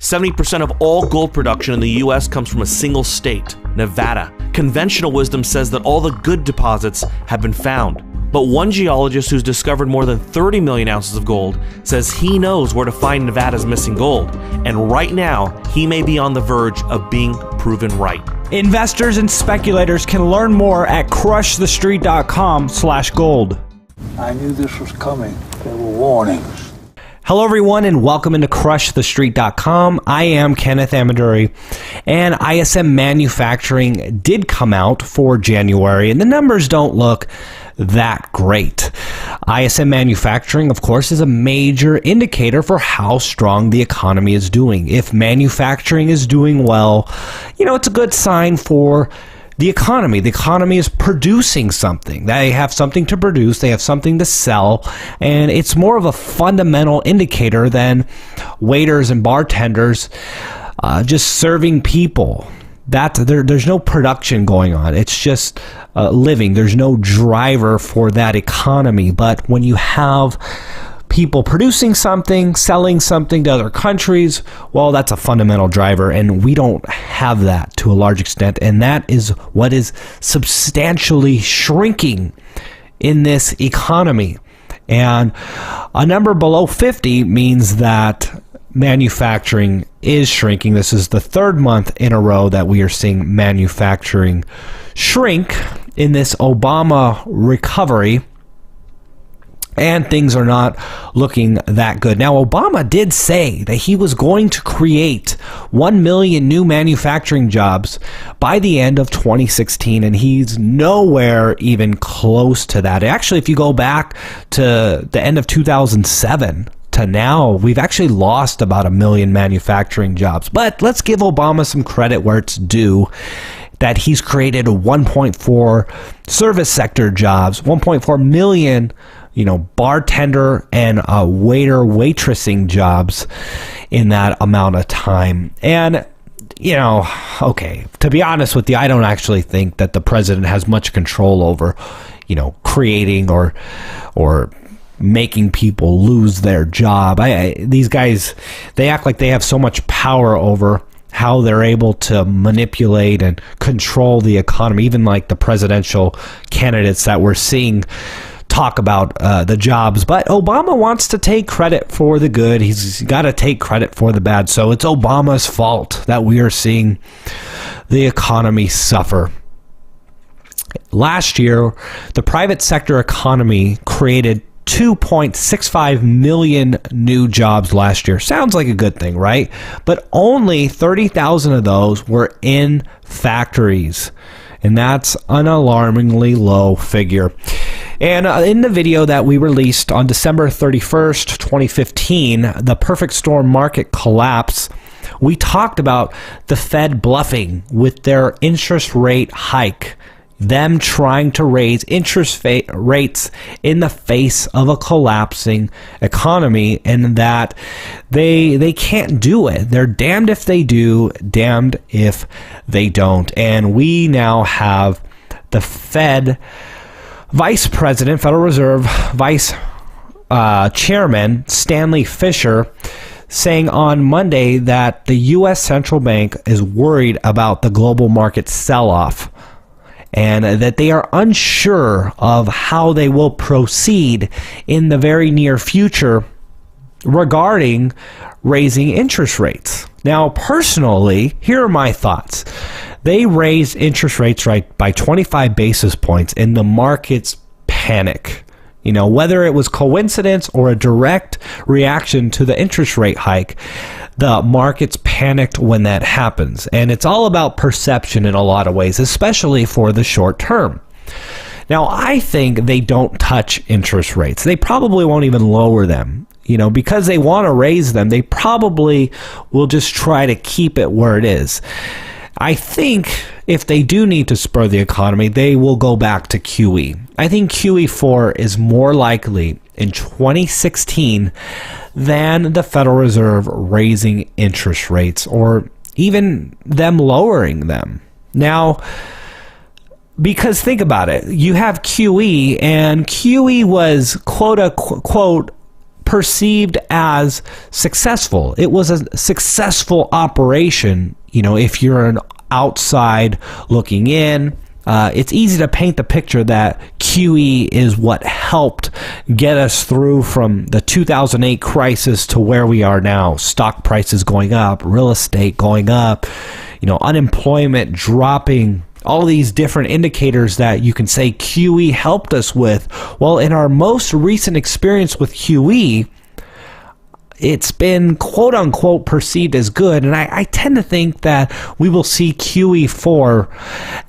70% of all gold production in the U.S. comes from a single state, Nevada. Conventional wisdom says that all the good deposits have been found. But one geologist who's discovered more than 30 million ounces of gold says he knows where to find Nevada's missing gold. And right now, he may be on the verge of being proven right. Investors and speculators can learn more at crushthestreet.com/gold. I knew this was coming. There were warnings. Hello everyone and welcome into crushthestreet.com. I am Kenneth Ameduri, and ISM Manufacturing did come out for January, and the numbers don't look that great. ISM Manufacturing, of course, is a major indicator for how strong the economy is doing. If manufacturing is doing well, it's a good sign for the economy. The economy is producing something. They have something to produce. They have something to sell. And it's more of a fundamental indicator than waiters and bartenders just serving people. There's no production going on. It's just living. There's no driver for that economy. But when you have people producing something, selling something to other countries, well, that's a fundamental driver, and we don't have that to a large extent, and that is what is substantially shrinking in this economy. And a number below 50 means that manufacturing is shrinking. This is the third month in a row that we are seeing manufacturing shrink in this Obama recovery, and things are not looking that good. Now, Obama did say that he was going to create 1 million new manufacturing jobs by the end of 2016, and he's nowhere even close to that. Actually, if you go back to the end of 2007 to now, we've actually lost about 1 million manufacturing jobs. But let's give Obama some credit where it's due, that he's created 1.4 service sector jobs, 1.4 million bartender and waitressing jobs in that amount of time. And, okay, to be honest with you, I don't actually think that the president has much control over, creating or making people lose their job. These guys, they act like they have so much power over how they're able to manipulate and control the economy, even like the presidential candidates that we're seeing talk about the jobs. But Obama wants to take credit for the good. He's got to take credit for the bad. So it's Obama's fault that we are seeing the economy suffer. Last year, the private sector economy created 2.65 million new jobs last year. Sounds like a good thing, right? But only 30,000 of those were in factories. And that's an alarmingly low figure. And in the video that we released on December 31st, 2015, the perfect storm market collapse, we talked about the Fed bluffing with their interest rate hike, them trying to raise interest rates in the face of a collapsing economy, and that they can't do it. They're damned if they do, damned if they don't. And we now have the Fed Vice President, Federal Reserve Vice Chairman Stanley Fischer saying on Monday that the U.S. Central Bank is worried about the global market sell-off, and that they are unsure of how they will proceed in the very near future regarding raising interest rates. Now, personally, here are my thoughts. They raised interest rates by 25 basis points, and the markets panic. Whether it was coincidence or a direct reaction to the interest rate hike, the markets panicked when that happens. And it's all about perception in a lot of ways, especially for the short term. Now, I think they don't touch interest rates. They probably won't even lower them. Because they want to raise them, they probably will just try to keep it where it is. I think if they do need to spur the economy, they will go back to QE. I think QE4 is more likely in 2016 than the Federal Reserve raising interest rates or even them lowering them. Now, because think about it, you have QE, and QE was quote unquote perceived as successful. It was a successful operation. If you're an outside looking in, it's easy to paint the picture that QE is what helped get us through from the 2008 crisis to where we are now. Stock prices going up, real estate going up, unemployment dropping, all these different indicators that you can say QE helped us with. Well, in our most recent experience with QE, it's been quote unquote perceived as good, and I tend to think that we will see QE4,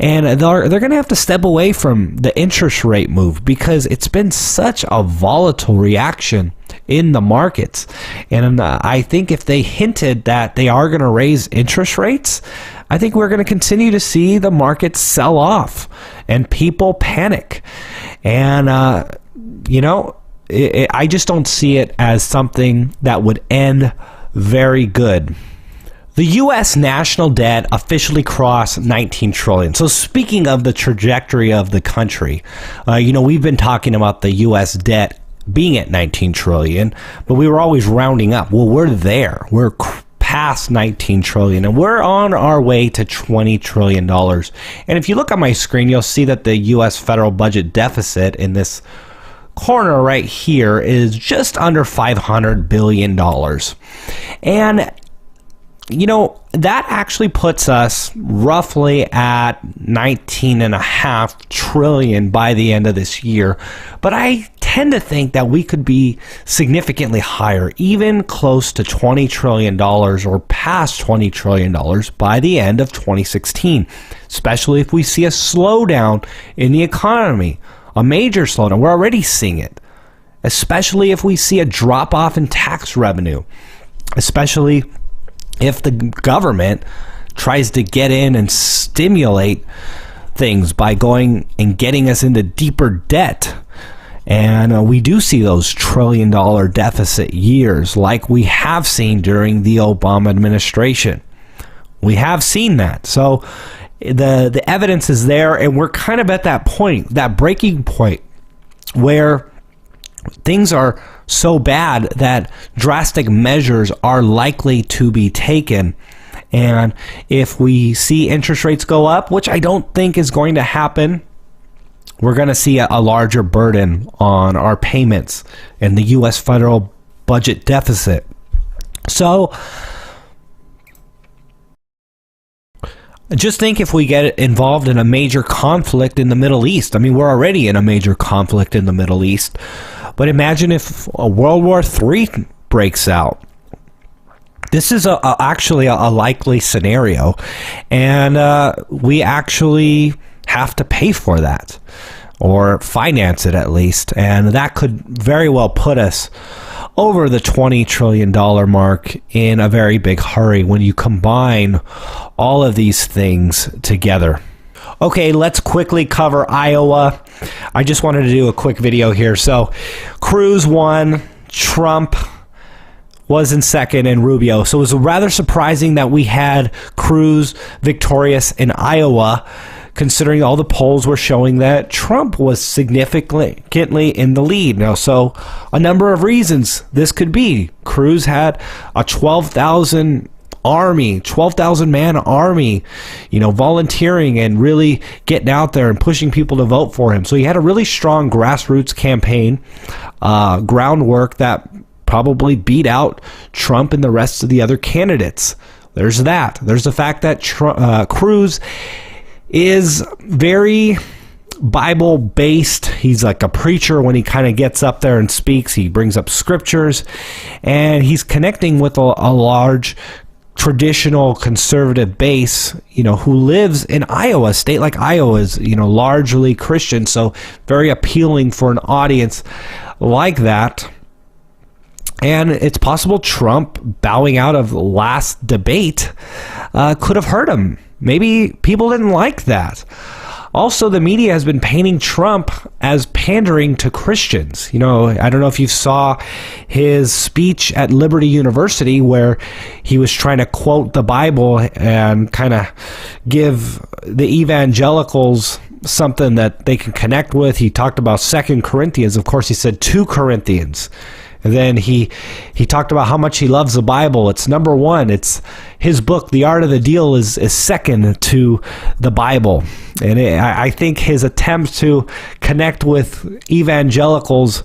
and they're going to have to step away from the interest rate move because it's been such a volatile reaction in the markets. And I think if they hinted that they are going to raise interest rates, I think we're going to continue to see the markets sell off and people panic. And I just don't see it as something that would end very good. The U.S. national debt officially crossed $19 trillion. So speaking of the trajectory of the country, we've been talking about the U.S. debt being at $19 trillion, but we were always rounding up. Well, we're there. We're past $19 trillion, and we're on our way to $20 trillion. And if you look on my screen, you'll see that the U.S. federal budget deficit in this corner right here is just under $500 billion. And that actually puts us roughly at $19.5 trillion by the end of this year. But I tend to think that we could be significantly higher, even close to $20 trillion or past $20 trillion by the end of 2016, especially if we see a slowdown in the economy. A major slowdown. We're already seeing it, especially if we see a drop off in tax revenue, especially if the government tries to get in and stimulate things by going and getting us into deeper debt. And we do see those trillion-dollar deficit years like we have seen during the Obama administration. We have seen that. So the evidence is there, and we're kind of at that point, that breaking point where things are so bad that drastic measures are likely to be taken. And if we see interest rates go up, which I don't think is going to happen, we're going to see a larger burden on our payments and the U.S. federal budget deficit. So just think if we get involved in a major conflict in the Middle East. I mean, we're already in a major conflict in the Middle East. But imagine if a World War III breaks out. This is actually a likely scenario. And we actually have to pay for that, or finance it at least. And that could very well put us over the $20 trillion mark in a very big hurry when you combine all of these things together. Okay, let's quickly cover Iowa. I just wanted to do a quick video here. So Cruz won, Trump was in second, and Rubio. So it was rather surprising that we had Cruz victorious in Iowa, considering all the polls were showing that Trump was significantly in the lead. Now, so a number of reasons this could be. Cruz had a 12,000 man army, volunteering and really getting out there and pushing people to vote for him. So he had a really strong grassroots campaign, groundwork that probably beat out Trump and the rest of the other candidates. There's that. There's the fact that Cruz is very Bible-based. He's like a preacher when he kind of gets up there and speaks. He brings up scriptures, and he's connecting with a large traditional conservative base, who lives in Iowa. A state like Iowa is, largely Christian, so very appealing for an audience like that. And it's possible Trump bowing out of the last debate could have hurt him. Maybe people didn't like that. Also, the media has been painting Trump as pandering to Christians. I don't know if you saw his speech at Liberty University where he was trying to quote the Bible and kind of give the evangelicals something that they can connect with. He talked about 2 Corinthians. Of course, he said 2 Corinthians. And then he talked about how much he loves the Bible. It's number one. It's his book, The Art of the Deal, is second to the Bible. And I think his attempt to connect with evangelicals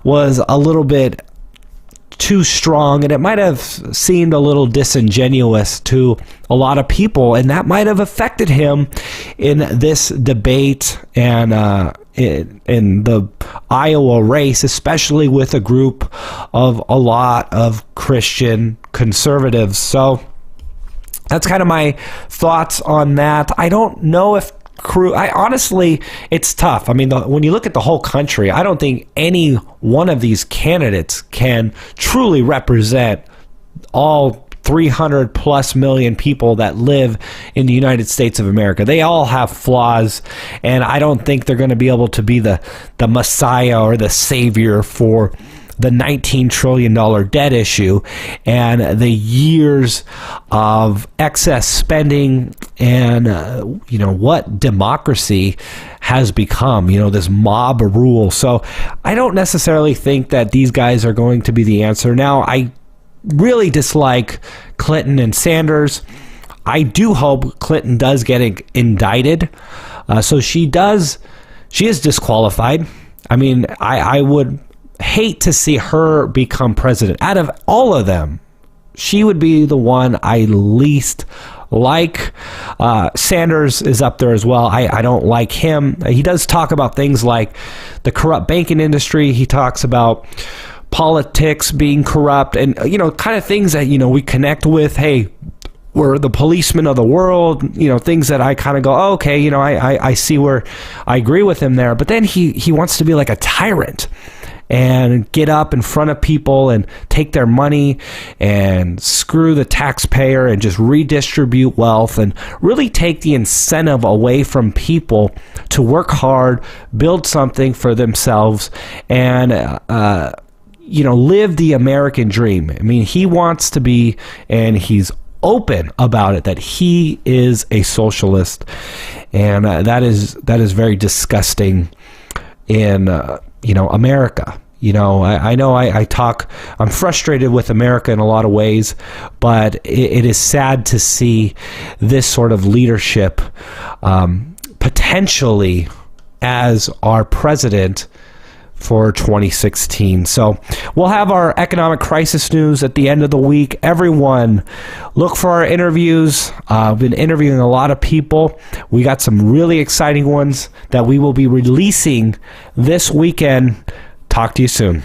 was a little bit too strong, and it might have seemed a little disingenuous to a lot of people, and that might have affected him in this debate and in the Iowa race, especially with a group of a lot of Christian conservatives. So that's kind of my thoughts on that. I don't know if honestly, it's tough. I mean, when you look at the whole country, I don't think any one of these candidates can truly represent all 300 plus million people that live in the United States of America. They all have flaws, and I don't think they're going to be able to be the messiah or the savior for the $19 trillion debt issue and the years of excess spending and, what democracy has become, this mob rule. So I don't necessarily think that these guys are going to be the answer. Now, I really dislike Clinton and Sanders. I do hope Clinton does get indicted. So she is disqualified. I mean, I would hate to see her become president. Out of all of them, she would be the one I least like. Sanders is up there as well. I don't like him. He does talk about things like the corrupt banking industry. He talks about politics being corrupt and, kind of things that, we connect with. Hey, we're the policemen of the world, things that I kind of go, oh, okay, I see where I agree with him there. But then he wants to be like a tyrant and get up in front of people and take their money and screw the taxpayer and just redistribute wealth and really take the incentive away from people to work hard, build something for themselves, and live the American dream. I mean, he wants to be, and he's open about it, that he is a socialist, and that is very disgusting in America. I know I'm frustrated with America in a lot of ways, but it is sad to see this sort of leadership potentially as our president for 2016. So we'll have our economic crisis news at the end of the week. Everyone, look for our interviews. I've been interviewing a lot of people. We got some really exciting ones that we will be releasing this weekend. Talk to you soon.